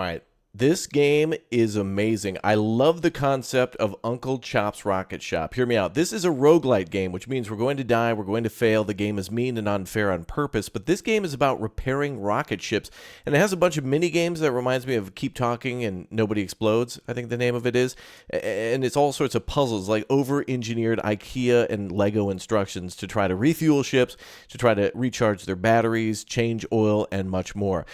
All right. This game is amazing. I love the concept of Uncle Chop's Rocket Shop. Hear me out. This is a roguelite game, which means we're going to die, we're going to fail. The game is mean and unfair on purpose, but this game is about repairing rocket ships, and it has a bunch of mini games that reminds me of Keep Talking and Nobody Explodes, I think the name of it is. And it's all sorts of puzzles, like over-engineered IKEA and Lego instructions to try to refuel ships, to try to recharge their batteries, change oil, and much more.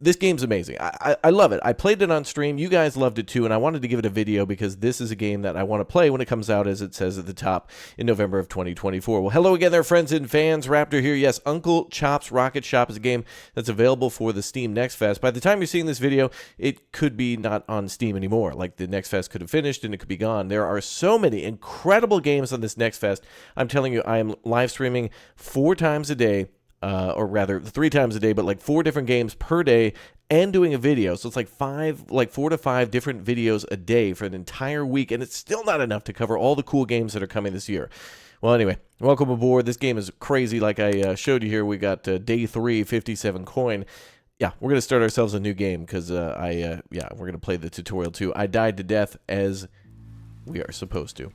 This game's amazing. I love it. I played it on stream. You guys loved it too, and I wanted to give it a video because this is a game that I want to play when it comes out, as it says at the top, in November of 2024. Well, hello again there, friends and fans. Raptor here. Yes, Uncle Chop's Rocket Shop is a game that's available for the Steam Next Fest. By the time you're seeing this video, it could be not on Steam anymore. Like, the Next Fest could have finished and it could be gone. There are so many incredible games on this Next Fest. I'm telling you, I am live streaming 4 times a day. Or rather 3 times a day, but like 4 different games per day, and doing a video. So it's like 4 to 5 different videos a day for an entire week, and it's still not enough to cover all the cool games that are coming this year. Well, anyway, welcome aboard. This game is crazy. Like I showed you here, we got day 3, 57 coin. Yeah, we're going to start ourselves a new game because we're going to play the tutorial too. I died to death as we are supposed to.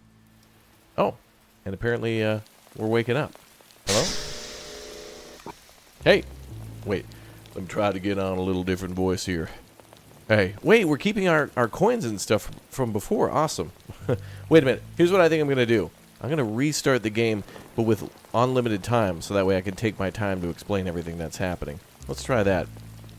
Oh, and apparently we're waking up. Hello? Hey, wait, let me try to get on a little different voice here. Hey, wait, we're keeping our coins and stuff from before. Awesome. Wait a minute. Here's what I think I'm going to do. I'm going to restart the game, but with unlimited time, so that way I can take my time to explain everything that's happening. Let's try that.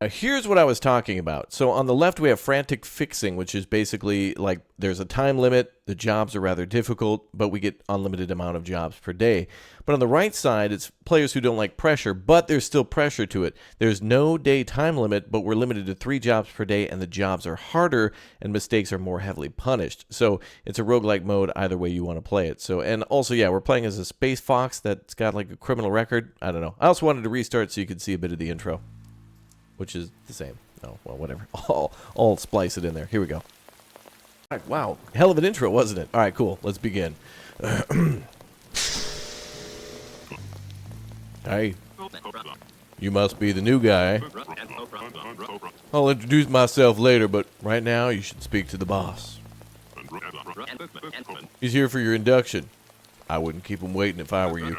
Now, here's what I was talking about. So on the left, we have frantic fixing, which is basically like there's a time limit. The jobs are rather difficult, but we get unlimited amount of jobs per day. But on the right side, it's players who don't like pressure, but there's still pressure to it. There's no day time limit, but we're limited to 3 jobs per day, and the jobs are harder, and mistakes are more heavily punished. So it's a roguelike mode either way you want to play it. So, and also, yeah, we're playing as a space fox that's got like a criminal record. I don't know. I also wanted to restart so you could see a bit of the intro, which is the same. Oh, well, whatever. I'll splice it in there. Here we go. All right, wow. Hell of an intro, wasn't it? All right, cool. Let's begin. Hey, you must be the new guy. I'll introduce myself later, but right now you should speak to the boss. He's here for your induction. I wouldn't keep him waiting if I were you.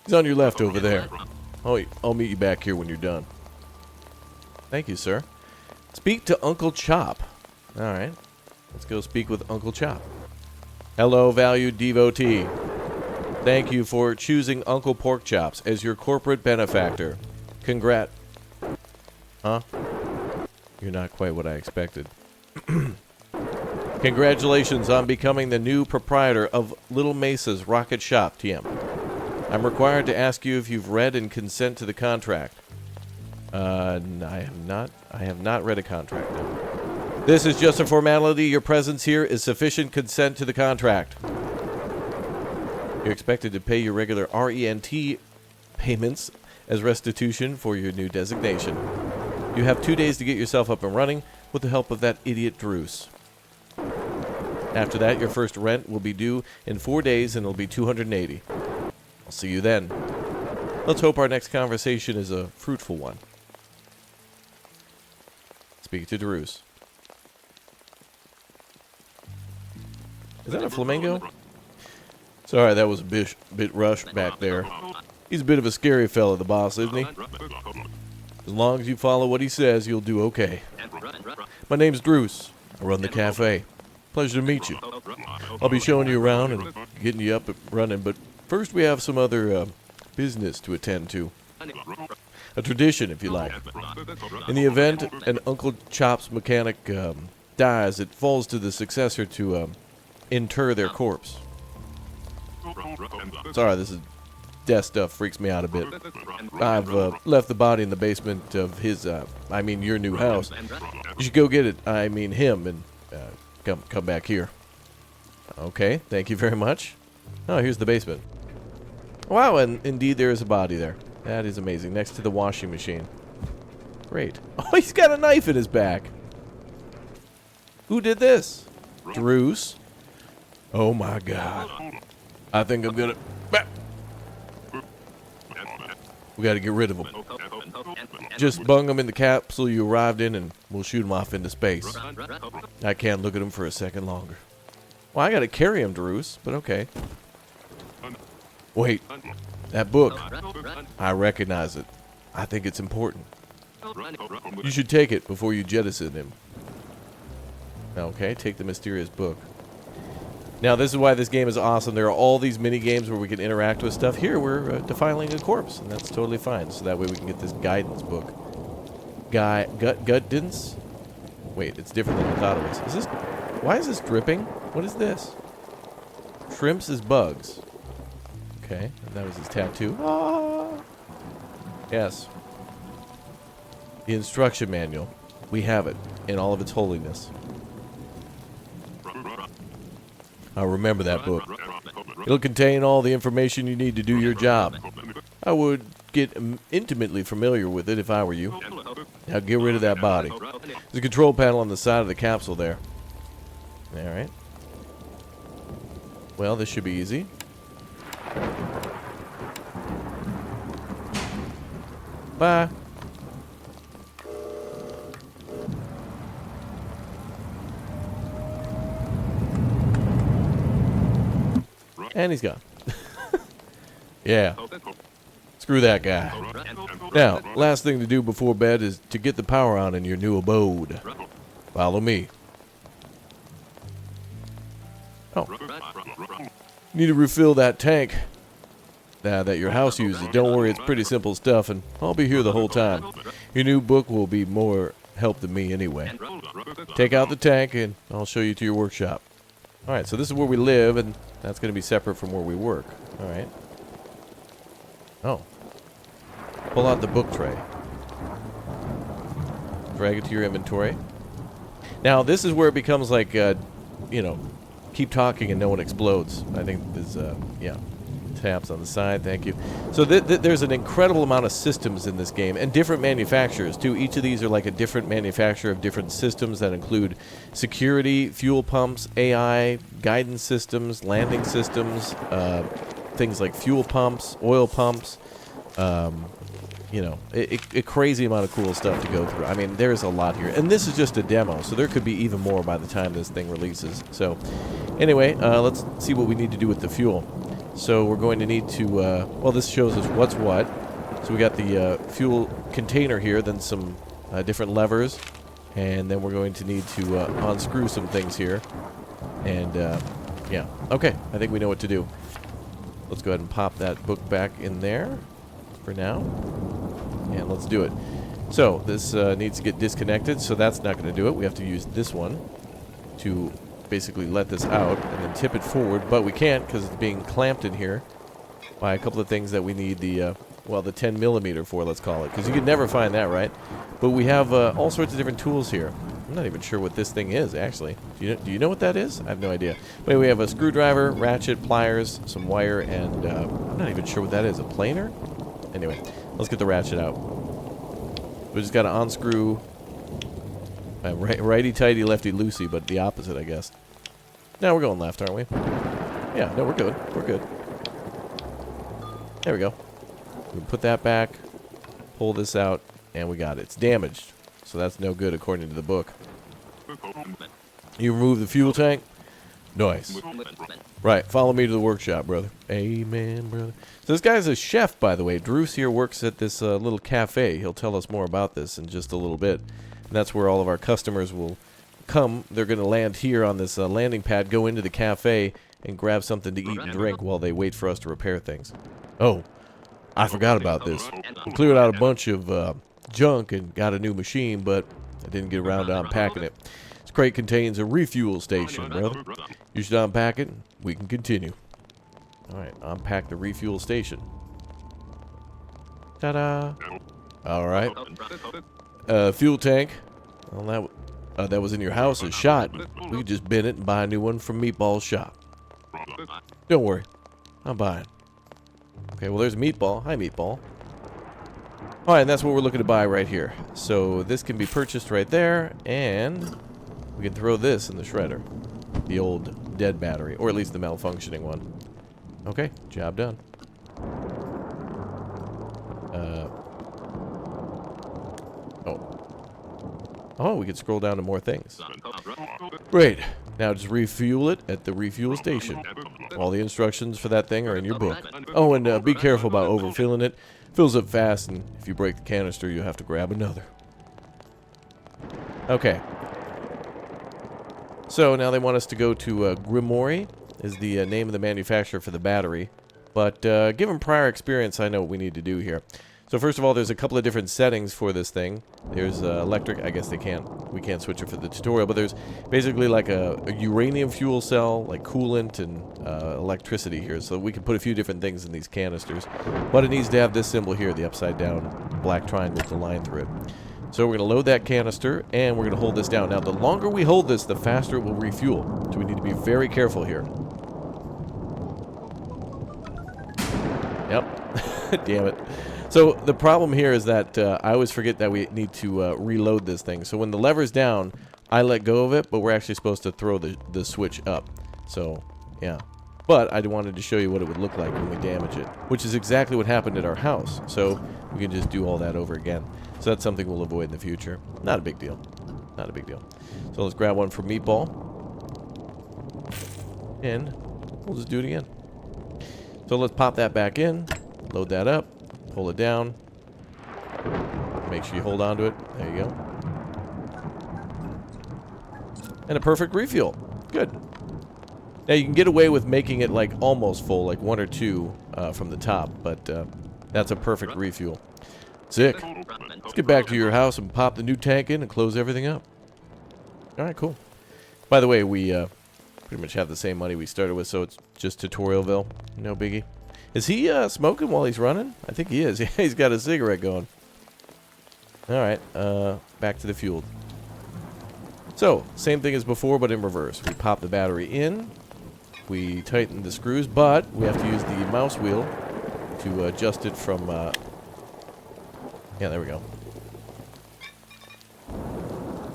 He's on your left over there. I'll meet you back here when you're done. Thank you, sir. Speak to Uncle Chop. All right. Let's go speak with Uncle Chop. Hello, valued devotee. Thank you for choosing Uncle Pork Chops as your corporate benefactor. Huh? You're not quite what I expected. Congratulations on becoming the new proprietor of Little Mesa's Rocket Shop, TM. I'm required to ask you if you've read and consent to the contract. I have not read a contract. No. This is just a formality. Your presence here is sufficient consent to the contract. You're expected to pay your regular RENT payments as restitution for your new designation. You have 2 days to get yourself up and running with the help of that idiot Druce. After that, your first rent will be due in 4 days and it'll be 280. I'll see you then. Let's hope our next conversation is a fruitful one. Speak to Druce. Is that a flamingo? Sorry, that was a bit rushed back there. He's a bit of a scary fella, the boss, isn't he? As long as you follow what he says, you'll do okay. My name's Druce. I run the cafe. Pleasure to meet you. I'll be showing you around and getting you up and running, but first we have some other business to attend to. A tradition, if you like. In the event an Uncle Chop's mechanic dies, it falls to the successor to inter their corpse. Sorry, this is death stuff freaks me out a bit. I've left the body in the basement of his, your new house. You should go get it, him, and come back here. Okay, thank you very much. Oh, here's the basement. Wow, and indeed there is a body there. That is amazing. Next to the washing machine. Great. Oh, he's got a knife in his back. Who did this? Druce? Oh my god. I think I'm gonna... We got to get rid of them. Just bung them in the capsule you arrived in, and we'll shoot them off into space. I can't look at them for a second longer. Well, I got to carry them, Druce, but okay. Wait, that book. I recognize it. I think it's important. You should take it before you jettison him. Okay, take the mysterious book. Now, this is why this game is awesome. There are all these mini games where we can interact with stuff. Here, we're defiling a corpse, and that's totally fine. So that way we can get this guidance book. Guidance? Wait, it's different than I thought it was. Is this? Why is this dripping? What is this? Shrimps is bugs. Okay, and that was his tattoo. Ah! Yes. The instruction manual. We have it in all of its holiness. I'll remember that book. It'll contain all the information you need to do your job. I would get intimately familiar with it if I were you. Now get rid of that body. There's a control panel on the side of the capsule there. Alright. Well, this should be easy. Bye. And he's gone. Yeah. Screw that guy. Now, last thing to do before bed is to get the power on in your new abode. Follow me. Oh. Need to refill that tank that your house uses. Don't worry, it's pretty simple stuff, and I'll be here the whole time. Your new book will be more help than me anyway. Take out the tank, and I'll show you to your workshop. Alright, so this is where we live, and that's going to be separate from where we work. Alright. Oh. Pull out the book tray. Drag it to your inventory. Now, this is where it becomes like, you know, keep talking and no one explodes. I think there's, yeah. Tabs on the side, thank you. So there's an incredible amount of systems in this game, and different manufacturers too. Each of these are like a different manufacturer of different systems that include security, fuel pumps, AI, guidance systems, landing systems, things like fuel pumps, oil pumps, you know, a crazy amount of cool stuff to go through. I mean, there's a lot here, and this is just a demo, so there could be even more by the time this thing releases. So anyway, let's see what we need to do with the fuel. So we're going to need to, well, this shows us what's what. So we got the fuel container here, then some different levers, and then we're going to need to unscrew some things here. And, yeah, okay, I think we know what to do. Let's go ahead and pop that book back in there for now. And let's do it. So this needs to get disconnected, so that's not going to do it. We have to use this one to basically let this out and then tip it forward, but we can't because it's being clamped in here by a couple of things that we need the well, the 10 millimeter for, let's call it, because you can never find that, right? But we have all sorts of different tools here. I'm not even sure what this thing is, actually. Do you know what that is? I have no idea. But we have a screwdriver, ratchet, pliers, some wire, and I'm not even sure what that is. A planer? Anyway, let's get the ratchet out. We just got to unscrew righty-tighty, lefty-loosey, but the opposite, I guess. Now we're going left, aren't we? Yeah, no, we're good. We're good. There we go. We put that back, pull this out, and we got it. It's damaged, so that's no good according to the book. You remove the fuel tank? Nice. Right, follow me to the workshop, brother. Amen, brother. So this guy's a chef, by the way. Druce here works at this little cafe. He'll tell us more about this in just a little bit. And that's where all of our customers will come. They're going to land here on this landing pad, go into the cafe, and grab something to eat and drink while they wait for us to repair things. Oh, I forgot about this. We cleared out a bunch of junk and got a new machine, but I didn't get around to unpacking it. This crate contains a refuel station, brother. You should unpack it, and we can continue. Alright, unpack the refuel station. Ta-da! Alright. Fuel tank. Well, that was in your house is shot. We could just bin it and buy a new one from Meatball's shop. Don't worry. I'm buying. Okay, well, there's Meatball. Hi, Meatball. Alright, and that's what we're looking to buy right here. So this can be purchased right there, and we can throw this in the shredder. The old dead battery, or at least the malfunctioning one. Okay, job done. Oh, we can scroll down to more things. Great. Now just refuel it at the refuel station. All the instructions for that thing are in your book. Oh, and be careful about overfilling it. Fills up fast, and if you break the canister, you'll have to grab another. Okay. So now they want us to go to Grimoire, is the name of the manufacturer for the battery. But given prior experience, I know what we need to do here. So first of all, there's a couple of different settings for this thing. There's electric. I guess we can't switch it for the tutorial, but there's basically like a uranium fuel cell, like coolant and electricity here. So we can put a few different things in these canisters. But it needs to have this symbol here, the upside down black triangle with the line through it. So we're going to load that canister, and we're going to hold this down. Now, the longer we hold this, the faster it will refuel. So we need to be very careful here. Yep. Damn it. So the problem here is that I always forget that we need to reload this thing. So when the lever's down, I let go of it, but we're actually supposed to throw the switch up. So, yeah. But I wanted to show you what it would look like when we damage it, which is exactly what happened at our house. So we can just do all that over again. So that's something we'll avoid in the future. Not a big deal. Not a big deal. So let's grab one for Meatball. And we'll just do it again. So let's pop that back in. Load that up. Pull it down. Make sure you hold on to it. There you go. And a perfect refuel. Good. Now you can get away with making it like almost full, like 1 or 2 from the top, but that's a perfect refuel. Sick. Let's get back to your house and pop the new tank in and close everything up. Alright, cool. By the way, we pretty much have the same money we started with, so it's just Tutorialville. No biggie. Is he smoking while he's running? I think he is. He's got a cigarette going. Alright, back to the fuel. So, same thing as before, but in reverse. We pop the battery in. We tighten the screws, but we have to use the mouse wheel to adjust it from... yeah, there we go.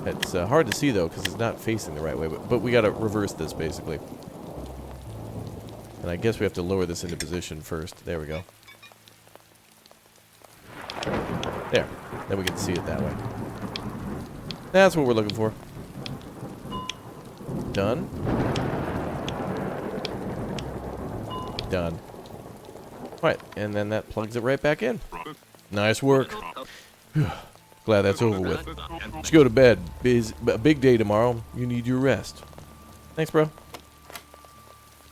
It's hard to see, though, because it's not facing the right way, but we got to reverse this, basically. And I guess we have to lower this into position first. There we go. There. Then we can see it that way. That's what we're looking for. Done. Done. Alright, and then that plugs it right back in. Nice work. Glad that's over with. Let's go to bed. A big day tomorrow. You need your rest. Thanks, bro.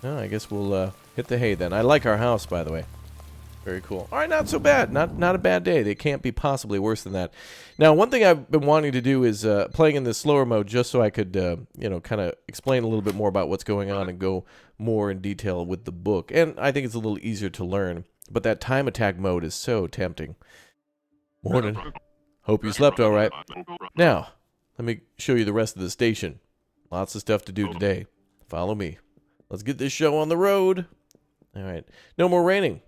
Oh, I guess we'll hit the hay then. I like our house, by the way. Very cool. All right, not so bad. Not a bad day. They can't be possibly worse than that. Now, one thing I've been wanting to do is playing in the slower mode just so I could, you know, kind of explain a little bit more about what's going on and go more in detail with the book. And I think it's a little easier to learn. But that time attack mode is so tempting. Morning. Hope you slept all right. Now, let me show you the rest of the station. Lots of stuff to do today. Follow me. Let's get this show on the road. All right. No more raining.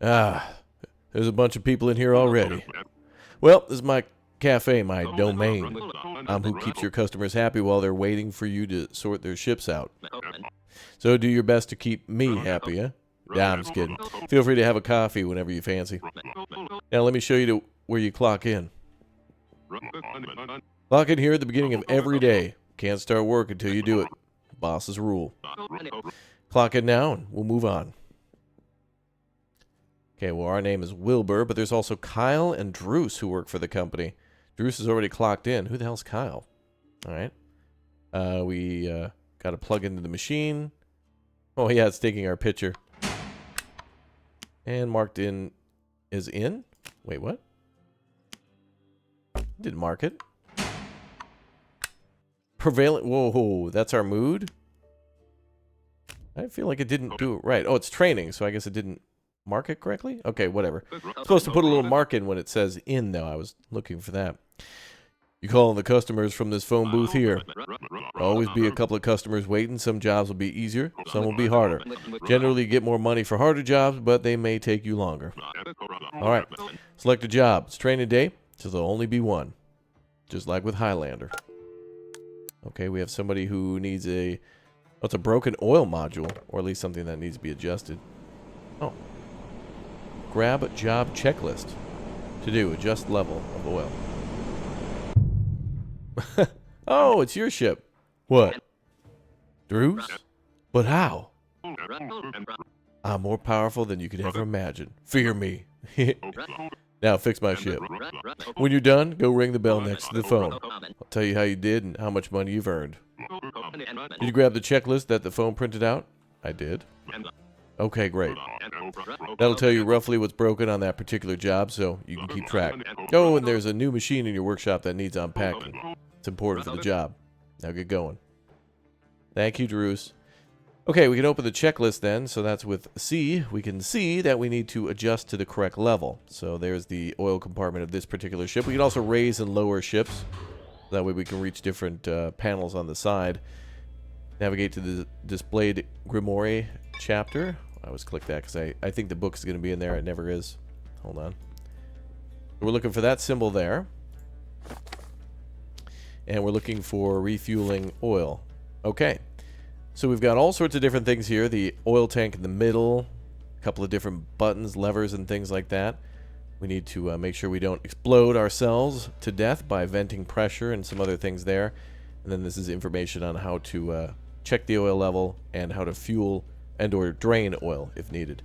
Ah, there's a bunch of people in here already. Well, this is my cafe, my domain. I'm who keeps your customers happy while they're waiting for you to sort their ships out. So do your best to keep me happy, huh? Nah, I'm just kidding. Feel free to have a coffee whenever you fancy. Now let me show you where you clock in. Clock in here at the beginning of every day. Can't start work until you do it. Boss's rule. Clock in now and we'll move on. Okay, well, our name is Wilbur, but there's also Kyle and Druce who work for the company. Druce is already clocked in. Who the hell's Kyle? All right. We got to plug into the machine. Oh, yeah, it's taking our picture. And marked in is in? Wait, what? Didn't mark it. Prevalent. Whoa, that's our mood? I feel like it didn't do it right. Oh, it's training, so I guess it didn't mark it correctly? Okay, whatever. I'm supposed to put a little mark in when it says in, though. I was looking for that. You call the customers from this phone booth here. Always be a couple of customers waiting. Some jobs will be easier, some will be harder. Generally, you get more money for harder jobs, but they may take you longer. All right, select a job. It's training day, so there'll only be one. Just like with Highlander. Okay, we have somebody who needs a... Oh, it's a broken oil module, or at least something that needs to be adjusted. Oh. Grab job checklist. to do? Adjust level of oil. Oh, it's your ship. What? Drew's? But how? I'm more powerful than you could ever imagine. Fear me. Now fix my ship. When you're done, go ring the bell next to the phone. I'll tell you how you did and how much money you've earned. Did you grab the checklist that the phone printed out? I did. Okay, great. That'll tell you roughly what's broken on that particular job, so you can keep track. Oh, and there's a new machine in your workshop that needs unpacking. It's important for the job. Now get going. Thank you, Drews. Okay, we can open the checklist then. So that's with C. We can see that we need to adjust to the correct level. So there's the oil compartment of this particular ship. We can also raise and lower ships. That way we can reach different panels on the side. Navigate to the displayed Grimoire chapter. I always click that because I think the book is going to be in there. It never is. Hold on. We're looking for that symbol there. And we're looking for refueling oil. Okay. So we've got all sorts of different things here. The oil tank in the middle. A couple of different buttons, levers, and things like that. We need to make sure we don't explode ourselves to death by venting pressure and some other things there. And then this is information on how to check the oil level and how to fuel and or drain oil if needed.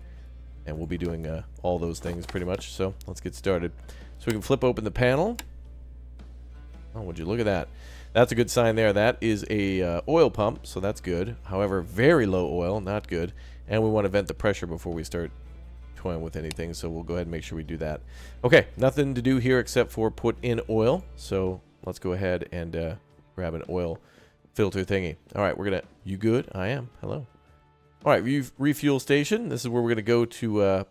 And we'll be doing all those things pretty much. So let's get started. So we can flip open the panel. Oh, would you look at that? That's a good sign there. That is a oil pump, so that's good. However, very low oil, not good. And we want to vent the pressure before we start toying with anything, so we'll go ahead and make sure we do that. Okay, nothing to do here except for put in oil. So let's go ahead and grab an oil filter thingy. All right, we're going to... You good? I am. Hello. All right, refuel station. This is where we're going to go to...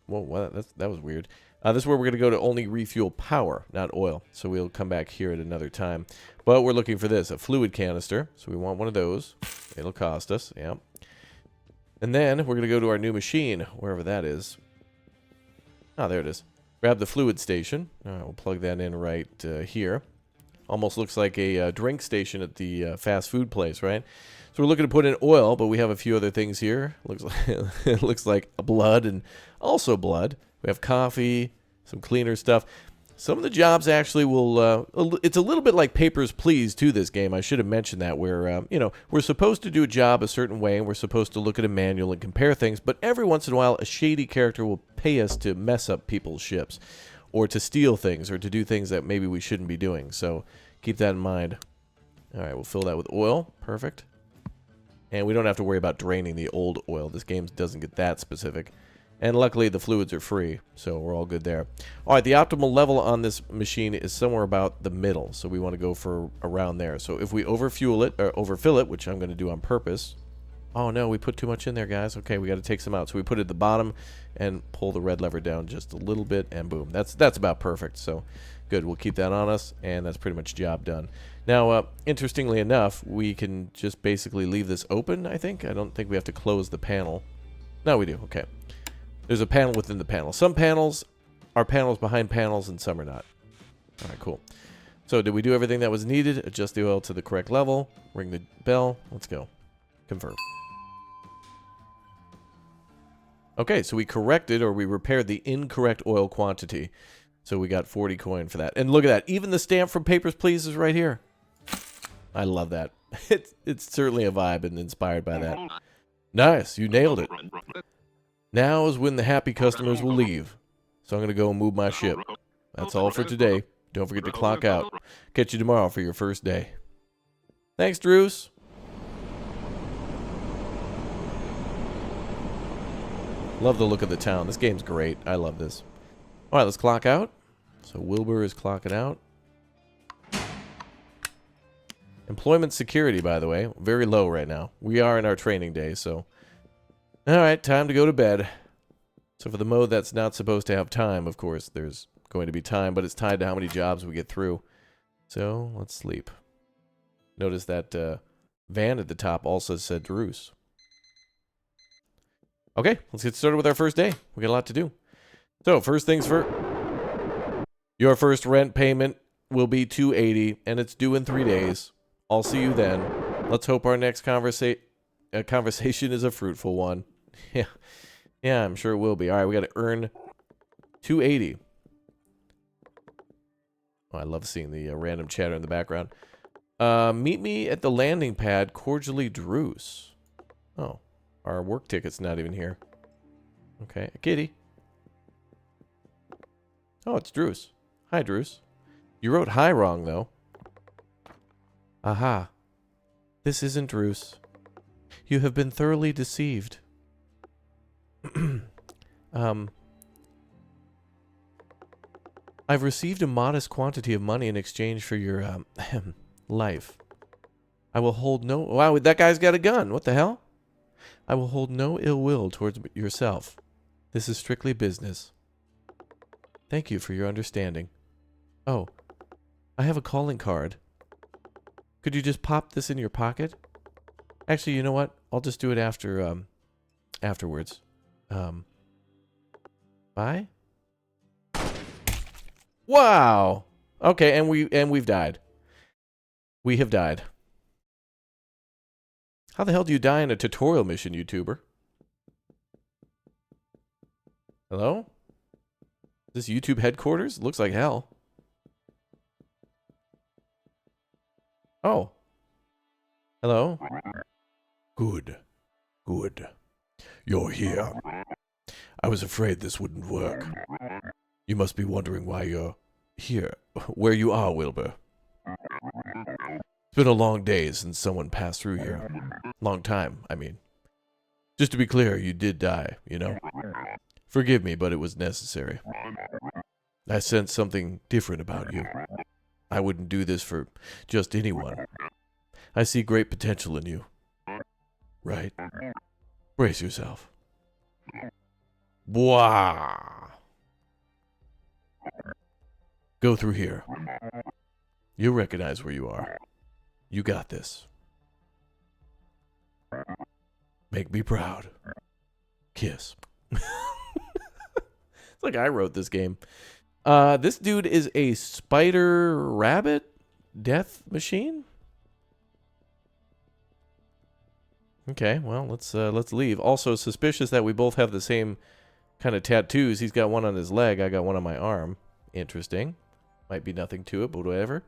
Whoa, that was weird. This is where we're going to go to only refuel power, not oil. So we'll come back here at another time. But we're looking for this, a fluid canister. So we want one of those. It'll cost us, yeah. And then we're going to go to our new machine, wherever that is. Ah, there it is. Grab the fluid station. All right, we'll plug that in right here. Almost looks like a drink station at the fast food place, right? So we're looking to put in oil, but we have a few other things here. Looks like it looks like blood and also blood. We have coffee, some cleaner stuff. Some of the jobs actually will, it's a little bit like Papers, Please to this game. I should have mentioned that where, you know, we're supposed to do a job a certain way and we're supposed to look at a manual and compare things, but every once in a while a shady character will pay us to mess up people's ships or to steal things or to do things that maybe we shouldn't be doing. So keep that in mind. All right, we'll fill that with oil. Perfect. And we don't have to worry about draining the old oil. This game doesn't get that specific. And luckily, the fluids are free, so we're all good there. All right, the optimal level on this machine is somewhere about the middle, so we want to go for around there. So if we overfuel it, or overfill it, which I'm going to do on purpose. Oh, no, we put too much in there, guys. Okay, we got to take some out. So we put it at the bottom and pull the red lever down just a little bit, and boom. That's about perfect, so good. We'll keep that on us, and that's pretty much job done. Now, interestingly enough, we can just basically leave this open, I think. I don't think we have to close the panel. No, we do. Okay. There's a panel within the panel. Some panels are panels behind panels, and some are not. All right, cool. So did we do everything that was needed? Adjust the oil to the correct level. Ring the bell. Let's go. Confirm. Okay, so we corrected or we repaired the incorrect oil quantity. So we got 40 coin for that. And look at that. Even the stamp from Papers, Please is right here. I love that. It's certainly a vibe and inspired by that. Nice. You nailed it. Now is when the happy customers will leave. So I'm going to go and move my ship. That's all for today. Don't forget to clock out. Catch you tomorrow for your first day. Thanks, Drews. Love the look of the town. This game's great. I love this. All right, let's clock out. So Wilbur is clocking out. Employment security, by the way, very low right now. We are in our training day, so... Alright, time to go to bed. So for the mode that's not supposed to have time, of course, there's going to be time, but it's tied to how many jobs we get through. So, let's sleep. Notice that van at the top also said Drews. Okay, let's get started with our first day. We got a lot to do. So, first things first. Your first rent payment will be $280, and it's due in 3 days. I'll see you then. Let's hope our next conversation is a fruitful one. Yeah, I'm sure it will be. All right, we got to earn $280. Oh, I love seeing the random chatter in the background. Meet me at the landing pad, cordially Druce. Oh, our work ticket's not even here. Okay, a kitty. Oh, it's Druce. Hi, Druce. You wrote hi wrong, though. Aha. This isn't Druce. You have been thoroughly deceived. I've received a modest quantity of money in exchange for your, life. I will hold no... Wow, that guy's got a gun. What the hell? I will hold no ill will towards yourself. This is strictly business. Thank you for your understanding. Oh, I have a calling card. Could you just pop this in your pocket? Actually, you know what? I'll just do it after, afterwards. Bye? Wow! Okay, and we've died. We have died. How the hell do you die in a tutorial mission, YouTuber? Hello? Is this YouTube headquarters? Looks like hell. Oh. Hello? Good. Good. You're here. I was afraid this wouldn't work. You must be wondering why you're here. Where you are, Wilbur. It's been a long day since someone passed through here. Long time, I mean. Just to be clear, you did die, you know? Forgive me, but it was necessary. I sensed something different about you. I wouldn't do this for just anyone. I see great potential in you. Right? Brace yourself. Wow. Go through here. You'll recognize where you are. You got this. Make me proud. Kiss. It's like I wrote this game. This dude is a spider rabbit death machine. Okay, well, let's leave. Also, suspicious that we both have the same kind of tattoos. He's got one on his leg. I got one on my arm. Interesting. Might be nothing to it, but whatever.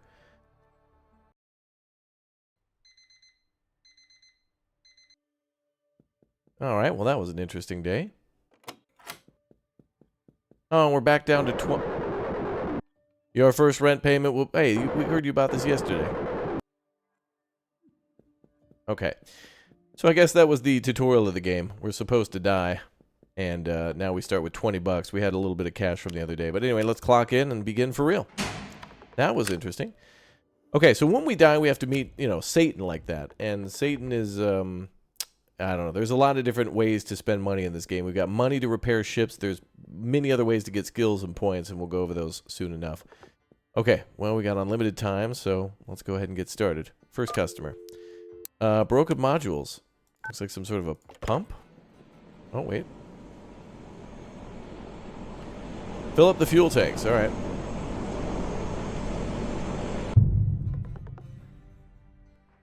All right, well, that was an interesting day. Oh, we're back down to 20. Your first rent payment will... Hey, we heard you about this yesterday. Okay. So I guess that was the tutorial of the game. We're supposed to die. And now we start with 20 bucks. We had a little bit of cash from the other day. But anyway, let's clock in and begin for real. That was interesting. Okay, so when we die, we have to meet, you know, Satan like that. And Satan is... I don't know. There's a lot of different ways to spend money in this game. We've got money to repair ships. There's many other ways to get skills and points, and we'll go over those soon enough. Okay, well, we got unlimited time, so let's go ahead and get started. First customer. Broken modules. Looks like some sort of a pump. Oh, wait. Fill up the fuel tanks. All right.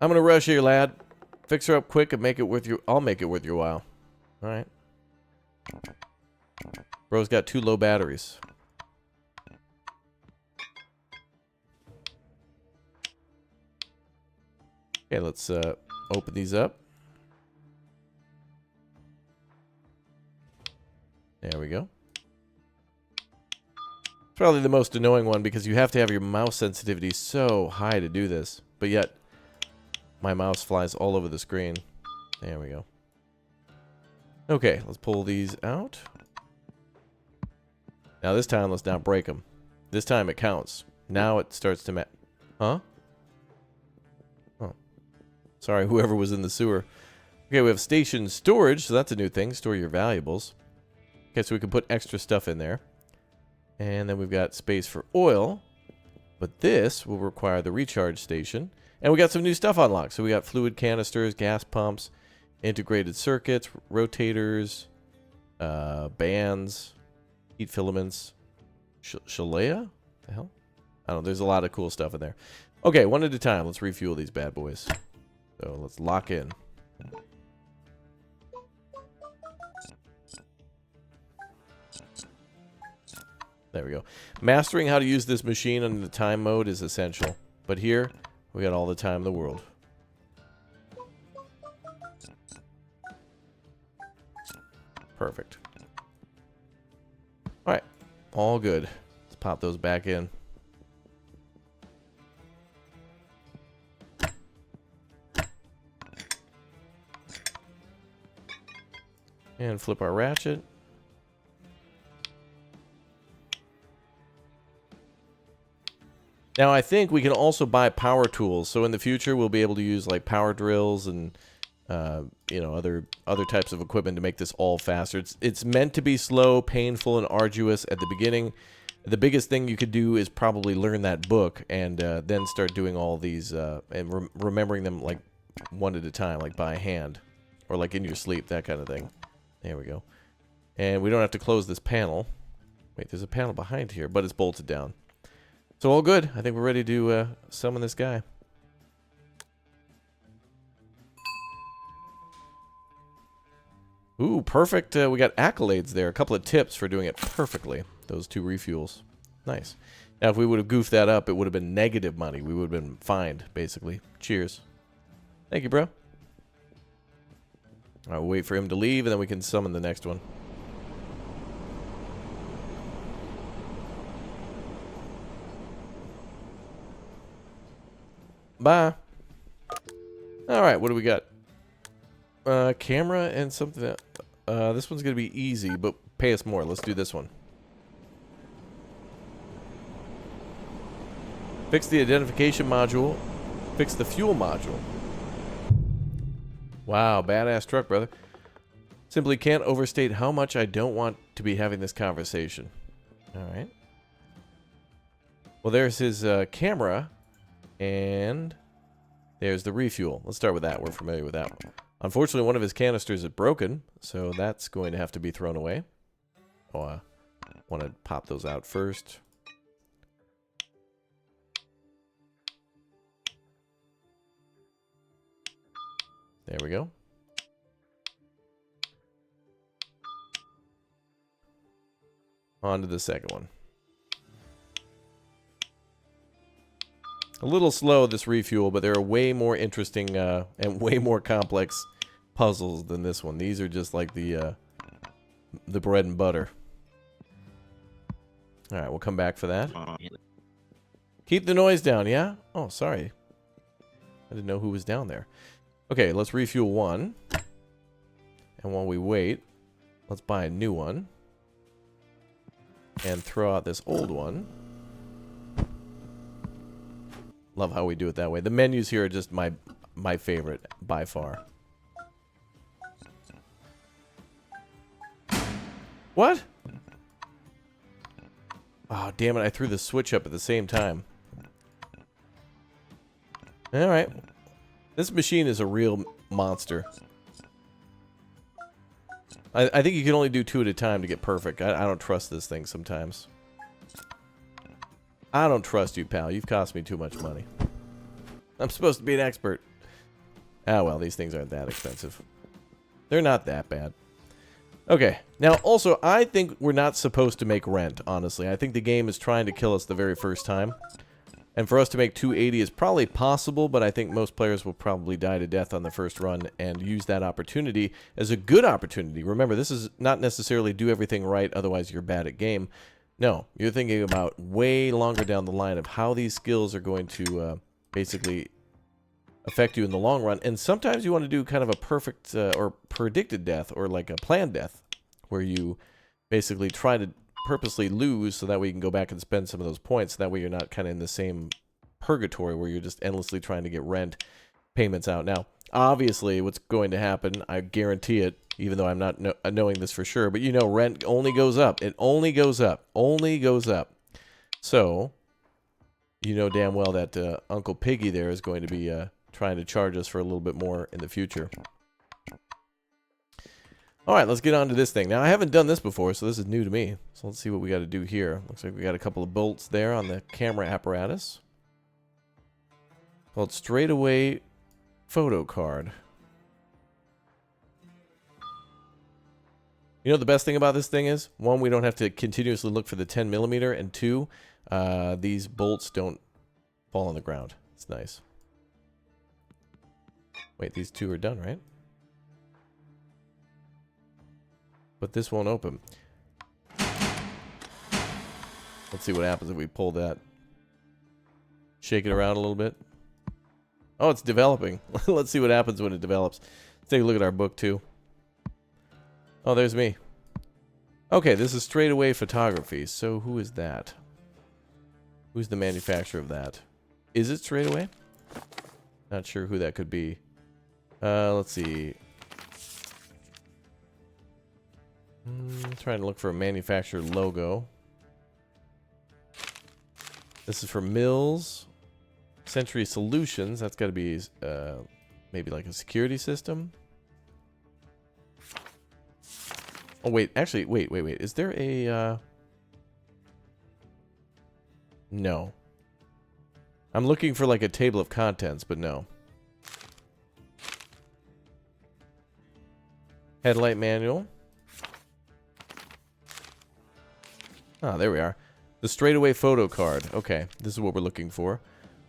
I'm going to rush here, lad. Fix her up quick and make it worth your... I'll make it worth your while. Alright. Bro's got 2 low batteries. Okay, let's open these up. There we go. It's probably the most annoying one because you have to have your mouse sensitivity so high to do this. But yet... my mouse flies all over the screen. There we go. Okay, let's pull these out. Now this time, let's not break them. This time it counts. Now it starts to Huh? Oh. Sorry, whoever was in the sewer. Okay, we have station storage, so that's a new thing. Store your valuables. Okay, so we can put extra stuff in there. And then we've got space for oil. But this will require the recharge station. And we got some new stuff unlocked. So we got fluid canisters, gas pumps, integrated circuits, rotators, bands, heat filaments, Shalea? The hell? I don't know. There's a lot of cool stuff in there. Okay, one at a time. Let's refuel these bad boys. So let's lock in. There we go. Mastering how to use this machine under the time mode is essential. But here, we got all the time in the world. Perfect. Alright. All good. Let's pop those back in. And flip our ratchet. Now I think we can also buy power tools. So in the future we'll be able to use like power drills and you know, other types of equipment to make this all faster. It's meant to be slow, painful, and arduous at the beginning. The biggest thing you could do is probably learn that book and then start doing all these and remembering them like one at a time, like by hand or like in your sleep, that kind of thing. There we go. And we don't have to close this panel. Wait, there's a panel behind here, but it's bolted down. So all good. I think we're ready to summon this guy. Ooh, perfect. We got accolades there. A couple of tips for doing it perfectly. Those 2 refuels. Nice. Now, if we would have goofed that up, it would have been negative money. We would have been fined, basically. Cheers. Thank you, bro. All right, we'll wait for him to leave, and then we can summon the next one. Bye. All right, what do we got? Camera and something that, this one's gonna be easy, but pay us more. Let's do this one. Fix the identification module. Fix the fuel module. Wow, badass truck, brother. Simply can't overstate how much I don't want to be having this conversation. Alright. Well, there's his camera. And there's the refuel. Let's start with that. We're familiar with that one. Unfortunately, one of his canisters is broken, so that's going to have to be thrown away. Oh, I want to pop those out first. There we go. On to the second one. A little slow, this refuel, but there are way more interesting and way more complex puzzles than this one. These are just like the bread and butter. All right, we'll come back for that. Keep the noise down, yeah? Oh, sorry. I didn't know who was down there. Okay, let's refuel one. And while we wait, let's buy a new one. And throw out this old one. Love how we do it that way. The menus here are just my favorite by far. What? Oh, damn it. I threw the switch up at the same time. Alright. This machine is a real monster. I think you can only do 2 at a time to get perfect. I don't trust this thing sometimes. I don't trust you, pal. You've cost me too much money. I'm supposed to be an expert. Ah, well, these things aren't that expensive. They're not that bad. Okay. Now, also, I think we're not supposed to make rent, honestly. I think the game is trying to kill us the very first time. And for us to make 280 is probably possible, but I think most players will probably die to death on the first run and use that opportunity as a good opportunity. Remember, this is not necessarily do everything right, otherwise you're bad at game. No, you're thinking about way longer down the line of how these skills are going to basically affect you in the long run. And sometimes you want to do kind of a perfect or predicted death or like a planned death where you basically try to purposely lose so that way you can go back and spend some of those points. That way you're not kind of in the same purgatory where you're just endlessly trying to get rent payments out. Now, obviously, what's going to happen, I guarantee it, even though I'm not knowing this for sure, but you know, rent only goes up. It only goes up. Only goes up. So, you know damn well that Uncle Piggy there is going to be trying to charge us for a little bit more in the future. All right, let's get on to this thing. Now, I haven't done this before, so this is new to me. So let's see what we got to do here. Looks like we got a couple of bolts there on the camera apparatus. Called straightaway photo card. You know the best thing about this thing is, one, we don't have to continuously look for the 10 millimeter, and two, these bolts don't fall on the ground. It's nice. Wait, these two are done, right? But this won't open. Let's see what happens if we pull that. Shake it around a little bit. Oh, it's developing. Let's see what happens when it develops. Let's take a look at our book, too. Oh, there's me. Okay, this is straightaway photography. So who is that? Who's the manufacturer of that? Is it straightaway? Not sure who that could be. Let's see. Trying to look for a manufacturer logo. This is for Mills. Century Solutions. That's got to be maybe like a security system. Oh, wait. Actually, wait. Is there a... No. I'm looking for like a table of contents, but no. Headlight manual. Ah, there we are. The straightaway photo card. Okay, this is what we're looking for.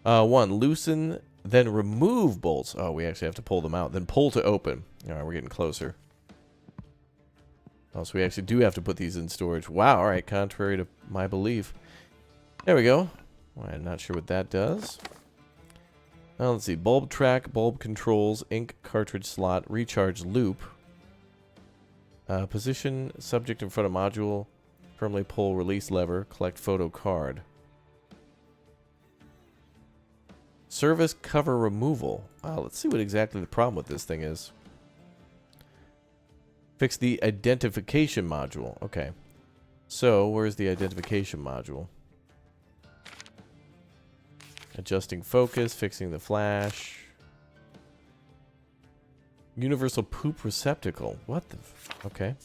1. Loosen, then remove bolts. Oh, we actually have to pull them out. Then pull to open. Alright, we're getting closer. Oh, so we actually do have to put these in storage. Wow, alright, contrary to my belief. There we go. Well, I'm not sure what that does. Let's see. Bulb track, bulb controls, ink cartridge slot, recharge loop. Position subject in front of module. Firmly pull release lever, collect photo card. Service cover removal. Wow, let's see what exactly the problem with this thing is. Fix the identification module. Okay. So, where's the identification module? Adjusting focus, fixing the flash. Universal poop receptacle. What the... Okay.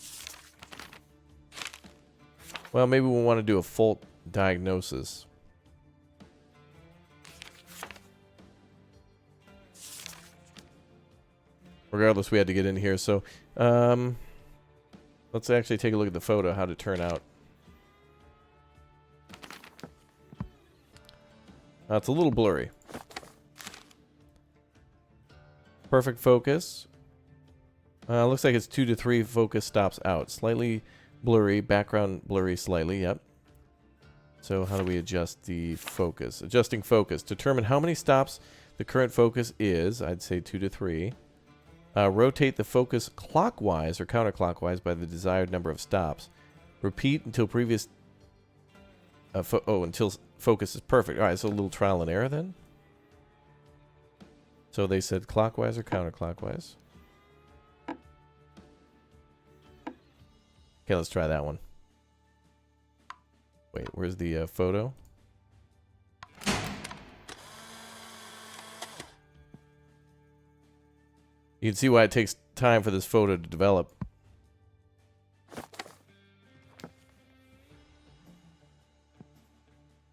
Well, maybe we'll want to do a fault diagnosis. Regardless, we had to get in here, so... let's actually take a look at the photo, how to turn out. It's a little blurry. Perfect focus. Looks like it's 2 to 3 focus stops out. Slightly blurry, background blurry slightly, yep. So how do we adjust the focus? Adjusting focus. Determine how many stops the current focus is. I'd say 2 to 3. Rotate the focus clockwise or counterclockwise by the desired number of stops. Repeat until previous... until focus is perfect. Alright, so a little trial and error then. So they said clockwise or counterclockwise. Okay, let's try that one. Wait, where's the photo? You can see why it takes time for this photo to develop.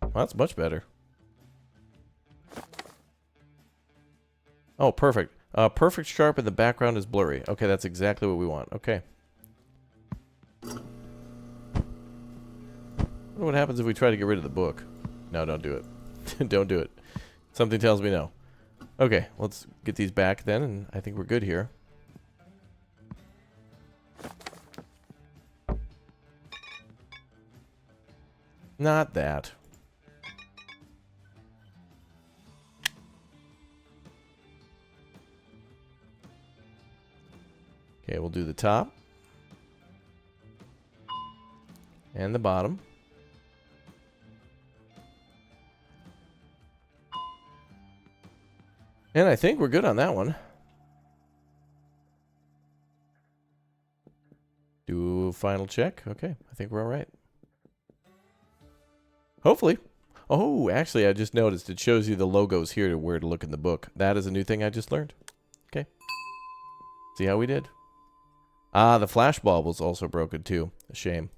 Well, that's much better. Oh, perfect. Perfect sharp and the background is blurry. Okay, that's exactly what we want. Okay. I wonder what happens if we try to get rid of the book. No, don't do it. Don't do it. Something tells me no. Okay, let's get these back then, and I think we're good here. Not that. Okay, we'll do the top. And the bottom. And I think we're good on that one. Do a final check. Okay, I think we're all right. Hopefully. Oh, actually, I just noticed it shows you the logos here to where to look in the book. That is a new thing I just learned. Okay. See how we did. Ah, the flash bulb was also broken too. A shame.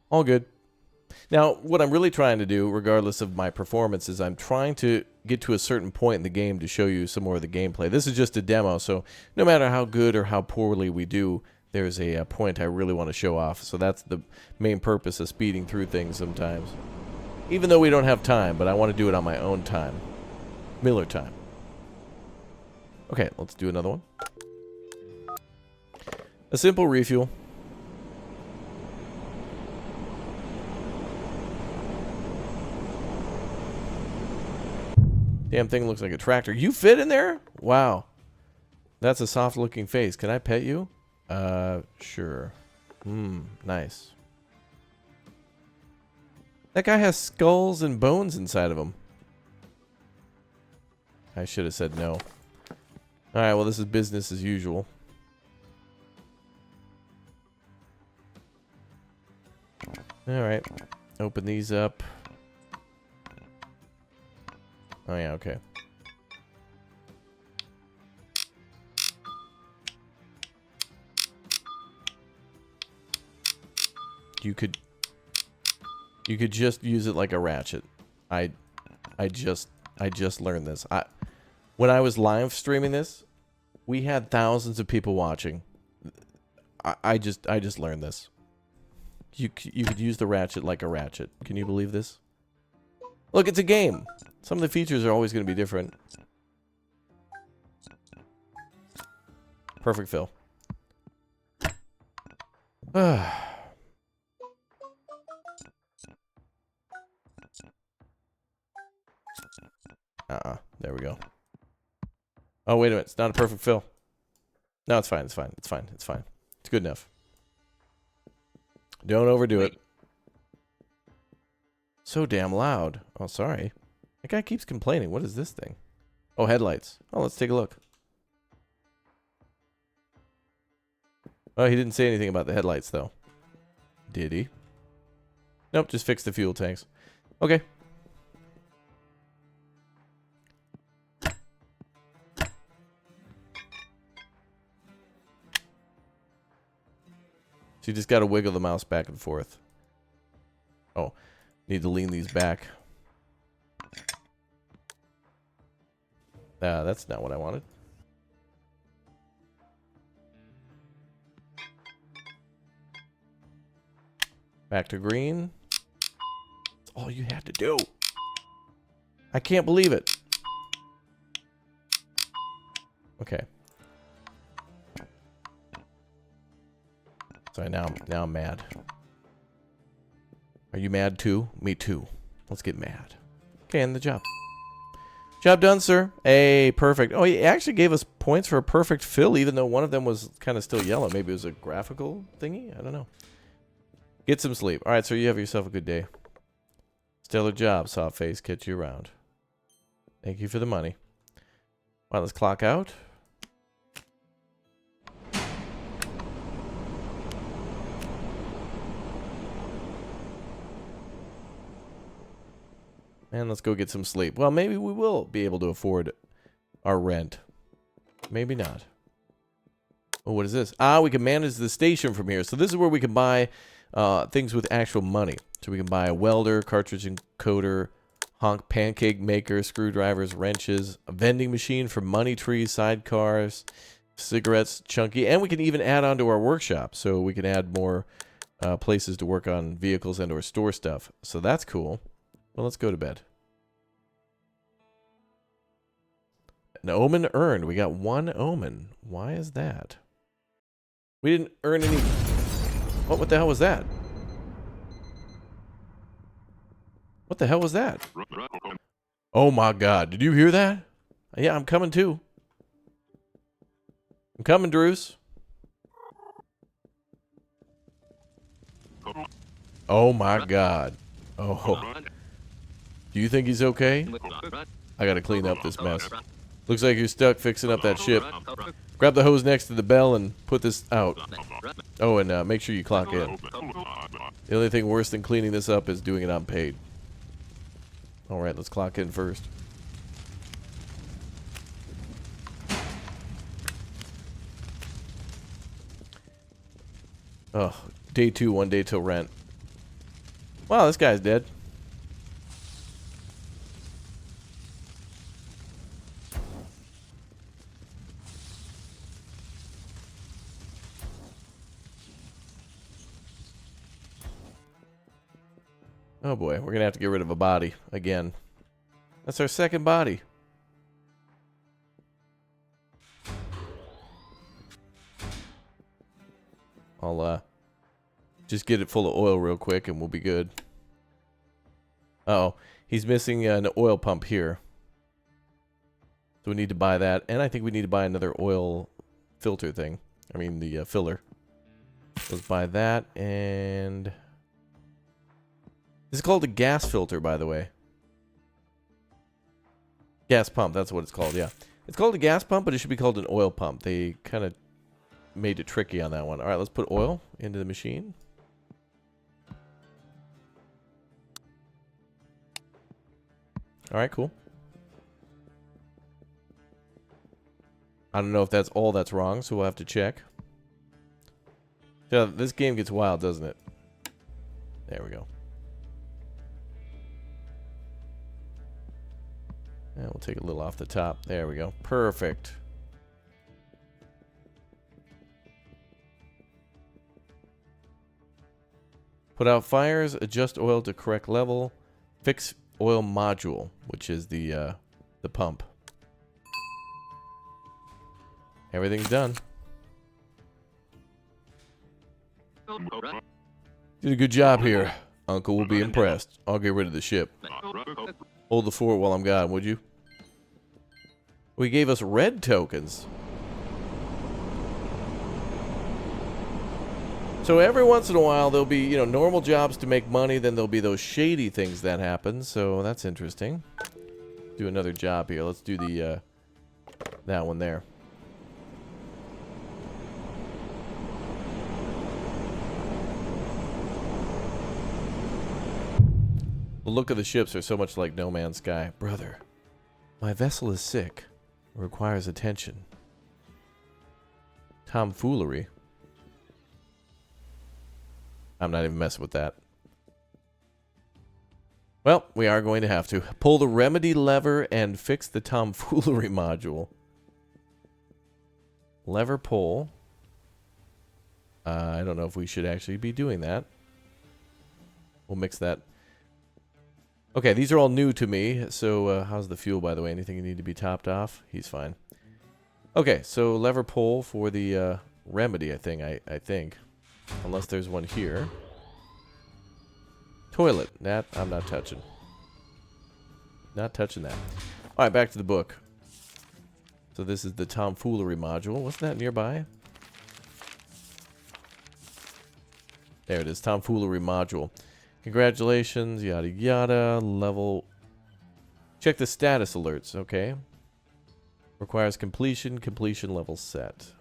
All good. Now, what I'm really trying to do, regardless of my performance, is I'm trying to get to a certain point in the game to show you some more of the gameplay. This is just a demo, so no matter how good or how poorly we do, there's a point I really want to show off. So that's the main purpose of speeding through things sometimes. Even though we don't have time, but I want to do it on my own time. Miller time. Okay, let's do another one. A simple refuel. Damn thing looks like a tractor. You fit in there? Wow. That's a soft looking face. Can I pet you? Sure. Nice. That guy has skulls and bones inside of him. I should have said no. Alright, well this is business as usual. Alright. Open these up. Oh yeah, okay. You could just use it like a ratchet. I just learned this. When I was live streaming this, we had thousands of people watching. I just learned this. You could use the ratchet like a ratchet. Can you believe this? Look, it's a game. Some of the features are always going to be different. Perfect fill. There we go. Oh, wait a minute. It's not a perfect fill. No, it's fine. It's fine. It's fine. It's fine. It's good enough. Don't overdo it. So damn loud. Oh, sorry. That guy keeps complaining. What is this thing? Oh, headlights. Oh, let's take a look. Oh, he didn't say anything about the headlights, though. Did he? Nope, just fix the fuel tanks. Okay. So you just got to wiggle the mouse back and forth. Oh, need to lean these back. That's not what I wanted. Back to green. That's all you had to do. I can't believe it. Okay. Sorry, now I'm mad. Are you mad too? Me too. Let's get mad. Okay, end the job. Job done, sir. Hey, perfect. Oh, he actually gave us points for a perfect fill, even though one of them was kind of still yellow. Maybe it was a graphical thingy? I don't know. Get some sleep. All right, sir, you have yourself a good day. Stellar job, soft face. Catch you around. Thank you for the money. Well, let's clock out. And let's go get some sleep. Well, maybe we will be able to afford our rent. Maybe not. Oh, what is this? Ah, we can manage the station from here. So this is where we can buy things with actual money. So we can buy a welder, cartridge encoder, honk pancake maker, screwdrivers, wrenches, a vending machine for money trees, sidecars, cigarettes, chunky, and we can even add on to our workshop. So we can add more places to work on vehicles and or store stuff. So that's cool. Well, let's go to bed. An omen earned. We got one omen. Why is that? We didn't earn any... What the hell was that? What the hell was that? Oh my god. Did you hear that? Yeah, I'm coming too. I'm coming, Drews. Oh my god. Oh. Do you think he's okay? I gotta clean up this mess. Looks like you're stuck fixing up that ship. Grab the hose next to the bell and put this out. Oh, and make sure you clock in. The only thing worse than cleaning this up is doing it unpaid. Alright, let's clock in first. Oh, day 2, 1 day till rent. Wow, this guy's dead. Oh boy, we're going to have to get rid of a body again. That's our second body. I'll just get it full of oil real quick and we'll be good. Uh-oh, he's missing an oil pump here. So we need to buy that, and I think we need to buy another oil filter thing. I mean the filler. Let's buy that, and this is called a gas filter, by the way. Gas pump, that's what it's called, yeah. It's called a gas pump, but it should be called an oil pump. They kind of made it tricky on that one. All right, let's put oil into the machine. All right, cool. I don't know if that's all that's wrong, so we'll have to check. Yeah, this game gets wild, doesn't it? There we go. And we'll take a little off the top. There we go. Perfect. Put out fires, adjust oil to correct level, fix oil module, which is the pump. Everything's done. Did a good job here. Uncle will be impressed. I'll get rid of the ship. Hold the fort while I'm gone, would you? We gave us red tokens. So every once in a while there'll be, you know, normal jobs to make money, then there'll be those shady things that happen. So that's interesting. Do another job here. Let's do the that one there. The look of the ships are so much like No Man's Sky. Brother, my vessel is sick. It requires attention. Tomfoolery. I'm not even messing with that. Well, we are going to have to. Pull the remedy lever and fix the tomfoolery module. Lever pull. I don't know if we should actually be doing that. We'll mix that. Okay, these are all new to me. So how's the fuel, by the way? Anything you need to be topped off? He's fine. Okay, so lever pull for the remedy, I think. Unless there's one here. Toilet. That I'm not touching. Not touching that. Alright, back to the book. So this is the tomfoolery module. Wasn't that nearby? There it is. Tomfoolery module. Congratulations. Yada yada. Level. Check the status alerts. Okay. Requires completion. Completion level set.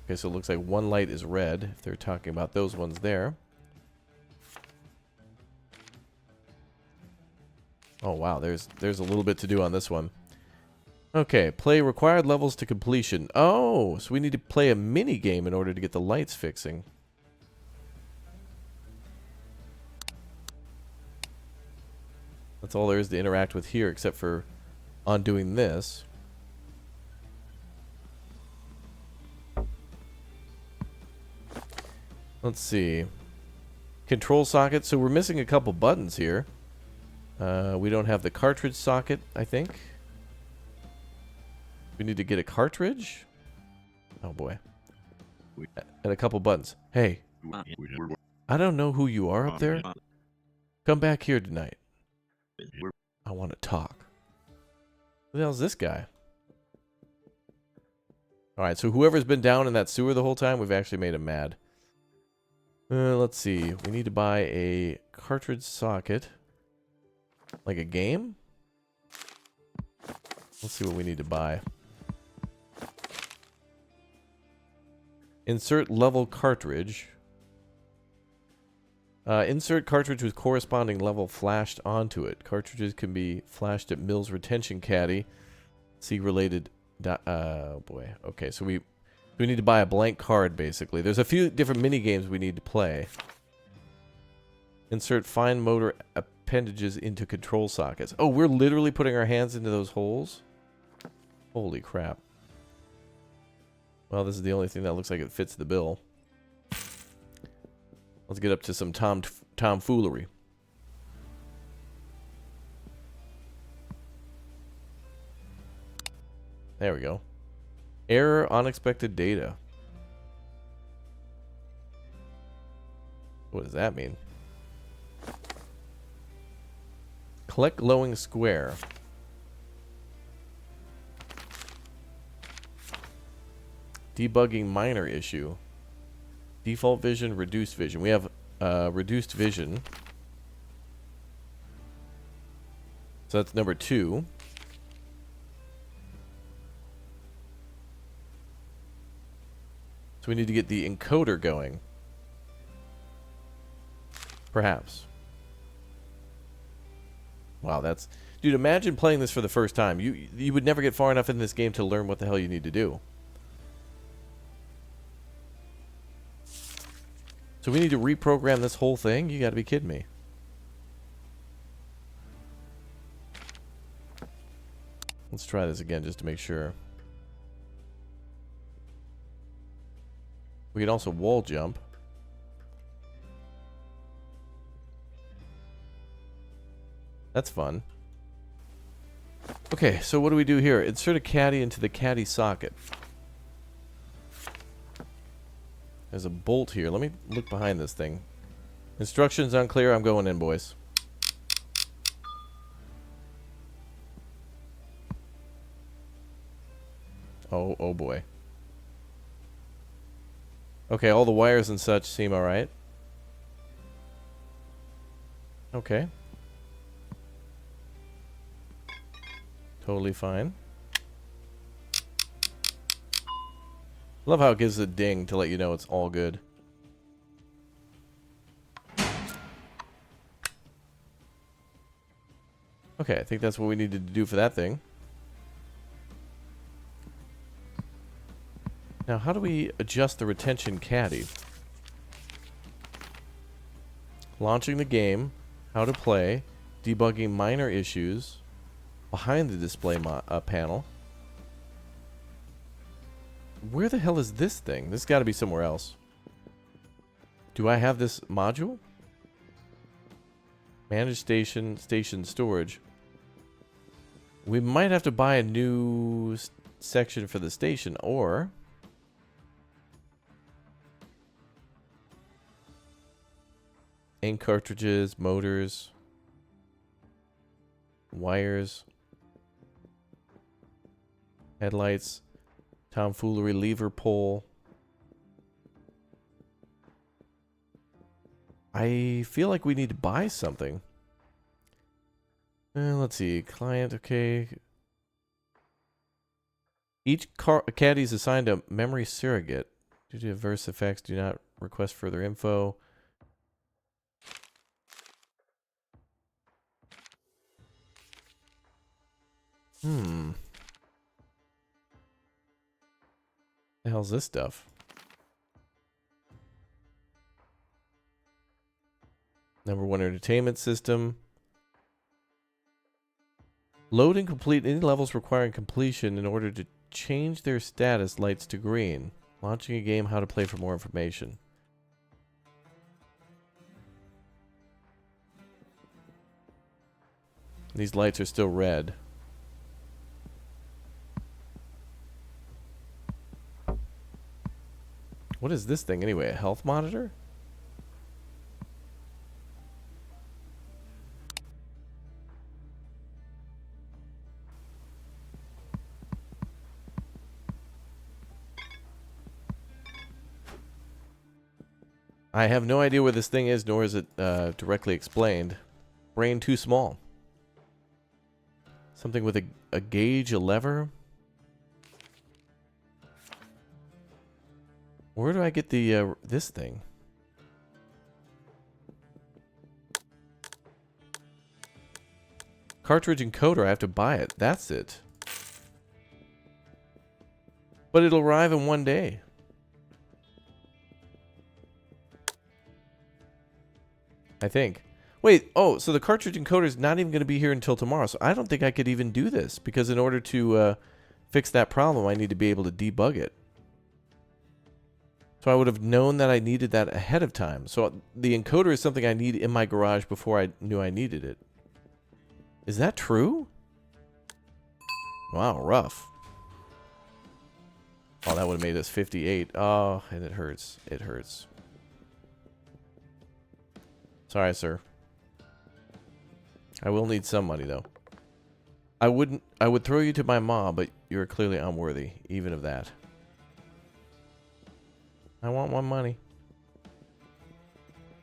Okay, so it looks like one light is red, if they're talking about those ones there. Oh, wow, there's a little bit to do on this one. Okay, play required levels to completion. Oh, so we need to play a mini game in order to get the lights fixing. That's all there is to interact with here, except for undoing this. Let's see. Control socket. So we're missing a couple buttons here. We don't have the cartridge socket, I think. We need to get a cartridge? Oh boy. And a couple buttons. Hey. I don't know who you are up there. Come back here tonight. I want to talk. Who the hell's this guy? Alright, so whoever's been down in that sewer the whole time, we've actually made him mad. Let's see. We need to buy a cartridge socket. Like a game? Let's see what we need to buy. Insert level cartridge. Insert cartridge with corresponding level flashed onto it. Cartridges can be flashed at Mill's retention caddy. See related... oh boy. Okay, so we need to buy a blank card, basically. There's a few different mini games we need to play. Insert fine motor appendages into control sockets. Oh, we're literally putting our hands into those holes? Holy crap. Well, this is the only thing that looks like it fits the bill. Let's get up to some tomfoolery. There we go. Error, unexpected data. What does that mean? Collect glowing square. Debugging minor issue. Default vision, reduced vision. We have reduced vision. So that's number 2. So we need to get the encoder going. Perhaps. Wow, that's... Dude, imagine playing this for the first time. You would never get far enough in this game to learn what the hell you need to do. So we need to reprogram this whole thing? You gotta be kidding me. Let's try this again just to make sure. We can also wall jump. That's fun. Okay, so what do we do here? Insert a caddy into the caddy socket. There's a bolt here. Let me look behind this thing. Instructions unclear. I'm going in, boys. Oh boy. Okay, all the wires and such seem alright. Okay. Totally fine. Love how it gives a ding to let you know it's all good. Okay, I think that's what we needed to do for that thing. Now, how do we adjust the retention caddy? Launching the game, how to play, debugging minor issues, behind the display panel. Where the hell is this thing? This got to be somewhere else. Do I have this module? Manage station, station storage. We might have to buy a new section for the station, or... ink cartridges, motors, wires, headlights, Tomfoolery lever pole. I feel like we need to buy something. Let's see. Client, okay. Each caddy is assigned a memory surrogate. Due to adverse effects, do not request further info. The hell's this stuff? Number 1 entertainment system. Load and complete any levels requiring completion in order to change their status lights to green. Launching a game, how to play for more information. These lights are still red. What is this thing anyway? A health monitor? I have no idea where this thing is, nor is it directly explained. Brain too small. Something with a gauge, a lever. Where do I get the this thing? Cartridge encoder, I have to buy it. That's it. But it'll arrive in 1 day. I think. Wait, oh, so the cartridge encoder is not even going to be here until tomorrow. So I don't think I could even do this, because in order to fix that problem, I need to be able to debug it. So I would have known that I needed that ahead of time. So the encoder is something I need in my garage before I knew I needed it. Is that true? Wow, rough. Oh, that would have made us 58. Oh, and it hurts. It hurts. Sorry, sir. I will need some money, though. I would throw you to my mom, but you're clearly unworthy, even of that. I want my money.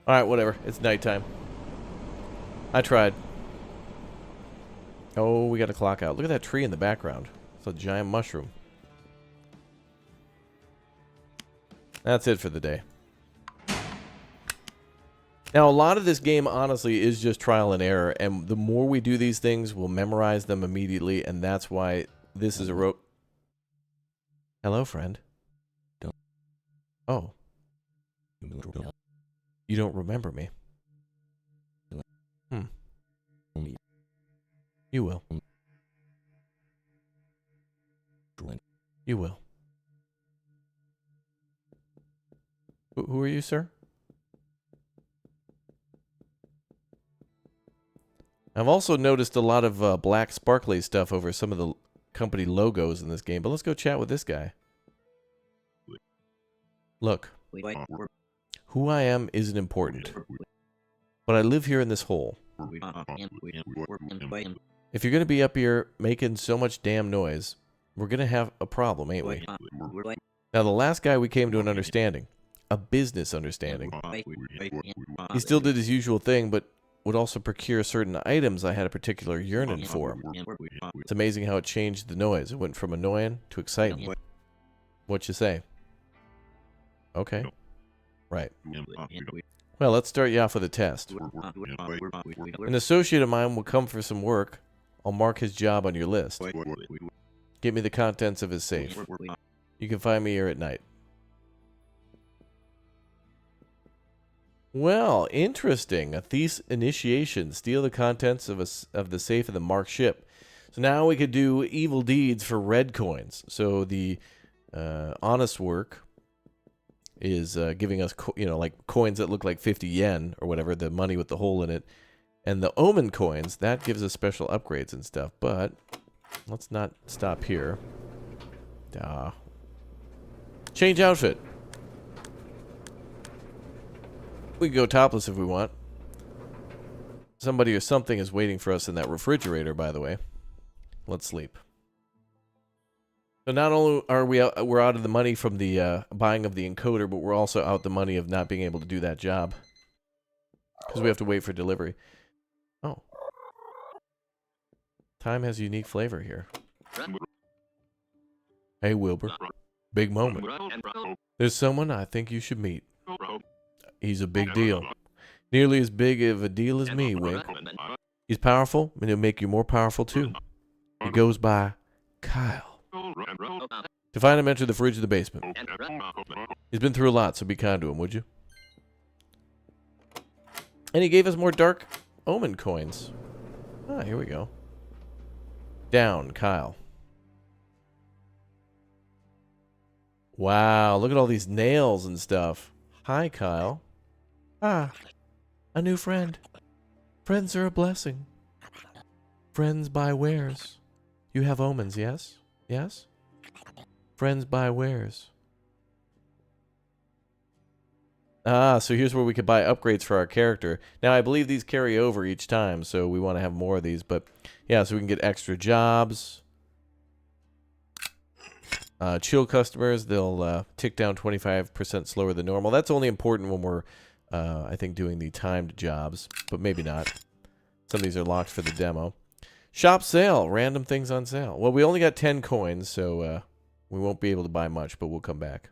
Alright, whatever. It's nighttime. I tried. Oh, we got to clock out. Look at that tree in the background. It's a giant mushroom. That's it for the day. Now, a lot of this game, honestly, is just trial and error. And the more we do these things, we'll memorize them immediately. And that's why this is a rope. Hello, friend. Oh. You don't remember me. You will. You will. Who are you, sir? I've also noticed a lot of black sparkly stuff over some of the company logos in this game, but let's go chat with this guy. Look, who I am isn't important, but I live here in this hole. If you're going to be up here making so much damn noise, we're going to have a problem, ain't we? Now, the last guy we came to an understanding, a business understanding. He still did his usual thing, but would also procure certain items I had a particular yearning for. It's amazing how it changed the noise. It went from annoying to exciting. What you say? Okay. Right. Well, let's start you off with a test. An associate of mine will come for some work. I'll mark his job on your list. Give me the contents of his safe. You can find me here at night. Well, interesting. A thief's initiation. Steal the contents of the safe of the marked ship. So now we could do evil deeds for red coins. So the honest work is giving us, like coins that look like 50 yen or whatever, the money with the hole in it. And the omen coins, that gives us special upgrades and stuff. But let's not stop here. Change outfit. We can go topless if we want. Somebody or something is waiting for us in that refrigerator, by the way. Let's sleep. So not only are we're out of the money from the buying of the encoder, but we're also out the money of not being able to do that job. Because we have to wait for delivery. Oh. Time has unique flavor here. Hey, Wilbur. Big moment. There's someone I think you should meet. He's a big deal. Nearly as big of a deal as me, Wink. He's powerful, and he'll make you more powerful, too. He goes by Kyle. To find him, enter the fridge of the basement. He's been through a lot, so be kind to him, would you? And he gave us more dark omen coins. Ah, here we go. Down, Kyle. Wow, look at all these nails and stuff. Hi, Kyle. Ah, a new friend. Friends are a blessing. Friends buy wares. You have omens, yes? Yes? Friends buy wares. Ah, so here's where we could buy upgrades for our character. Now, I believe these carry over each time, so we want to have more of these. But, yeah, so we can get extra jobs. Chill customers, they'll tick down 25% slower than normal. That's only important when we're, I think, doing the timed jobs. But maybe not. Some of these are locked for the demo. Shop sale. Random things on sale. Well, we only got 10 coins, so we won't be able to buy much, but we'll come back.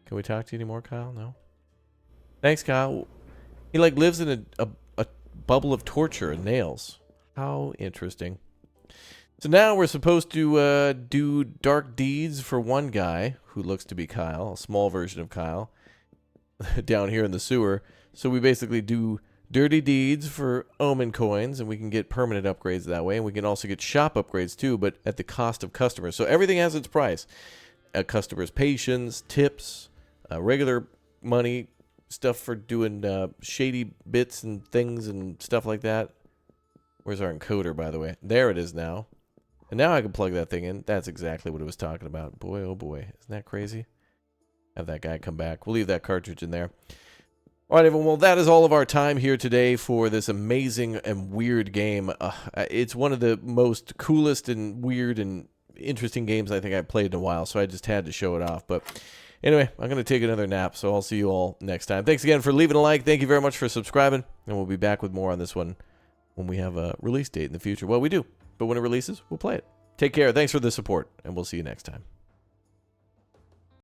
Can we talk to you anymore, Kyle? No? Thanks, Kyle. He, like, lives in a bubble of torture and nails. How interesting. So now we're supposed to do dark deeds for one guy who looks to be Kyle, a small version of Kyle, down here in the sewer. So we basically do dirty deeds for omen coins, and we can get permanent upgrades that way. And we can also get shop upgrades too, but at the cost of customers. So everything has its price. Customers' patience, tips, regular money, stuff for doing shady bits and things and stuff like that. Where's our encoder, by the way? There it is now. And now I can plug that thing in. That's exactly what it was talking about. Boy, oh boy. Isn't that crazy? Have that guy come back. We'll leave that cartridge in there. All right, everyone. Well, that is all of our time here today for this amazing and weird game. It's one of the most coolest and weird and interesting games I think I've played in a while, so I just had to show it off. But anyway, I'm going to take another nap, so I'll see you all next time. Thanks again for leaving a like. Thank you very much for subscribing, and we'll be back with more on this one when we have a release date in the future. Well, we do, but when it releases, we'll play it. Take care. Thanks for the support, and we'll see you next time.